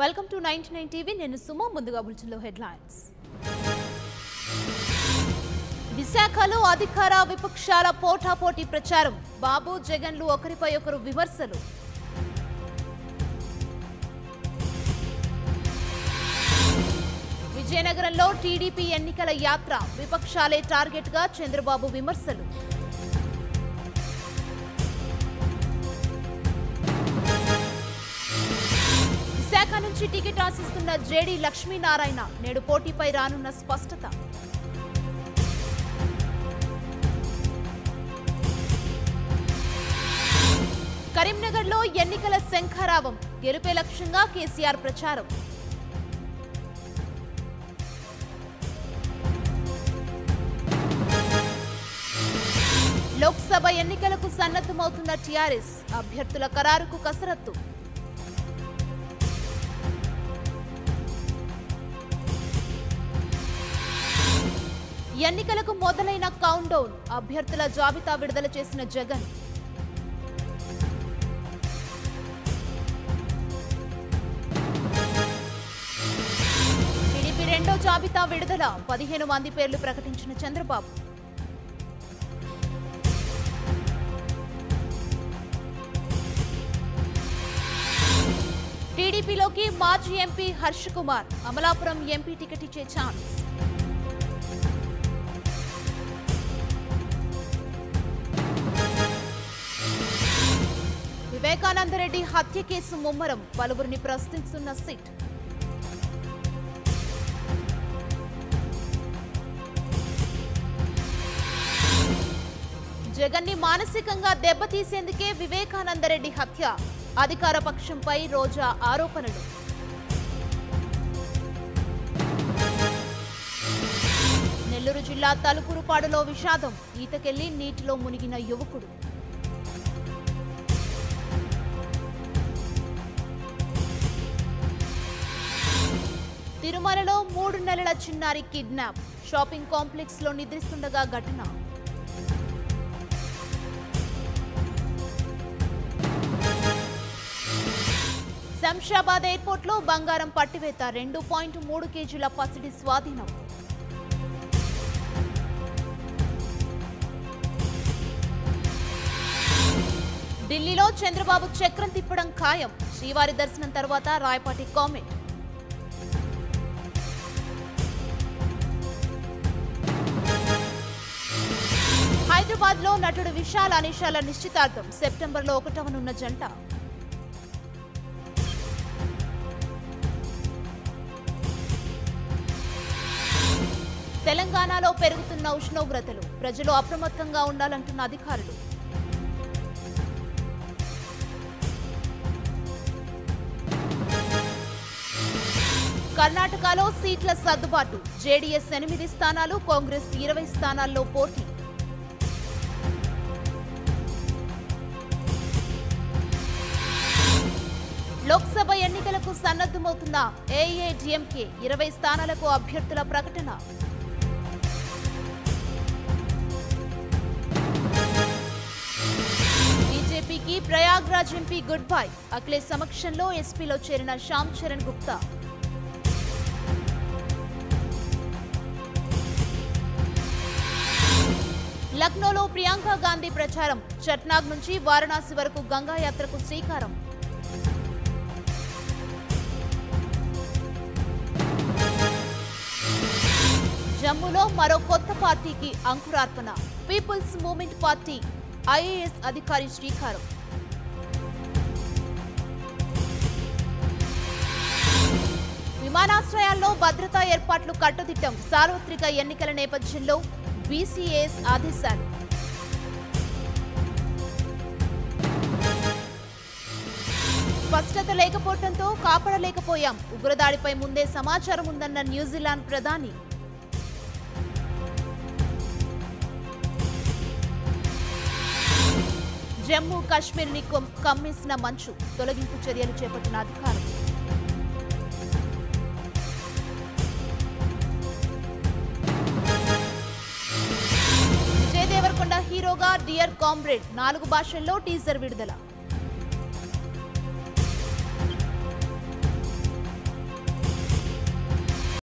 Welcome to 99 TV. నేను సుమ. ముందుగా బులెటిన్లో హెడ్లైన్స్. విశాఖలో అధికార విపక్షాల పోటాపోటీ ప్రచారం. బాబు జగన్లు ఒకరిపై ఒకరు విమర్శలు. విజయనగరంలో టీడీపీ ఎన్నికల యాత్ర. విపక్షాలే టార్గెట్ గా చంద్రబాబు విమర్శలు. విశాఖ నుంచి టికెట్ ఆశిస్తున్న జేడీ లక్ష్మీనారాయణ. నేడు పోటీపై రానున్న స్పష్టత. కరీంనగర్లో ఎన్నికల శంఖారావం. గెలుపే లక్ష్యంగా కేసీఆర్ ప్రచారం. లోక్సభ ఎన్నికలకు సన్నద్ధమవుతున్న టీఆర్ఎస్. అభ్యర్థుల ఖరారుకు కసరత్తు. ఎన్నికలకు మొదలైన కౌంట్ డౌన్. అభ్యర్థుల జాబితా విడుదల చేసిన జగన్. టీడీపీ రెండో జాబితా విడుదల. 15 మంది పేర్లు ప్రకటించిన చంద్రబాబు. టీడీపీలోకి మాజీ MP Harsh Kumar. Amalapuram MP ticket ఇచ్చే ఛాన్స్. వివేకానందరెడ్డి హత్య కేసు ముమ్మరం. పలువురిని ప్రశ్నిస్తున్న సిట్. జగన్ని మానసికంగా దెబ్బతీసేందుకే వివేకానందరెడ్డి హత్య. అధికార పక్షంపై రోజా ఆరోపణలు. నెల్లూరు జిల్లా తలుపురుపాడులో విషాదం. ఈతకెళ్లి నీటిలో మునిగిన యువకుడు. తిరుమలలో 3 నెలల చిన్నారి కిడ్నాప్. షాపింగ్ కాంప్లెక్స్ లో నిద్రిస్తుండగా ఘటన. శంషాబాద్ ఎయిర్పోర్ట్ లో బంగారం పట్టివేత. 2.3 కేజీల పసిడి స్వాధీనం. ఢిల్లీలో చంద్రబాబు చక్రం తిప్పడం ఖాయం. శ్రీవారి దర్శనం తర్వాత రాయపాటి కామెంట్. హైదరాబాద్ లో నటుడు విశాల్ అనిషాల నిశ్చితార్థం. సెప్టెంబర్లో 1వనున్న జంట. తెలంగాణలో పెరుగుతున్న ఉష్ణోగ్రతలు. ప్రజలు అప్రమత్తంగా ఉండాలంటున్న అధికారులు. కర్ణాటకలో సీట్ల సర్దుబాటు. జేడీఎస్ 8 స్థానాలు, కాంగ్రెస్ 20 స్థానాల్లో పోటీ. లోక్సభ ఎన్నికలకు సన్నద్ధమవుతున్న ఏఐఏడీఎంకే. 20 స్థానాలకు అభ్యర్థుల ప్రకటన. బీజేపీకి Prayagraj MP good bye. Akhilesh సమక్షంలో ఎస్పీలో చేరిన శ్యామ్ చరణ్ గుప్తా. లక్నోలో ప్రియాంక గాంధీ ప్రచారం. చట్నాగ్ నుంచి వారణాసి వరకు గంగా యాత్రకు శ్రీకారం. జమ్మూలో మరో కొత్త పార్టీకి అంకురార్పణ. Peoples movement party. ఐఏఎస్ అధికారి శ్రీకారం. విమానాశ్రయాల్లో భద్రతా ఏర్పాట్లు కట్టుదిట్టం. సార్వత్రిక ఎన్నికల నేపథ్యంలో బీసీఏఎస్ ఆదేశాలు. స్పష్టత లేకపోవడంతో కాపాడలేకపోయాం. ఉగ్రదాడిపై ముందే సమాచారం ఉందన్న న్యూజిలాండ్ ప్రధాని. జమ్మూ కాశ్మీర్ ని కమ్మేసిన మంచు. తొలగింపు చర్యలు చేపట్టిన అధికారులు. విజయ్ దేవరకొండ హీరోగా డియర్ కామ్రేడ్ 4 భాషల్లో టీజర్ విడుదల.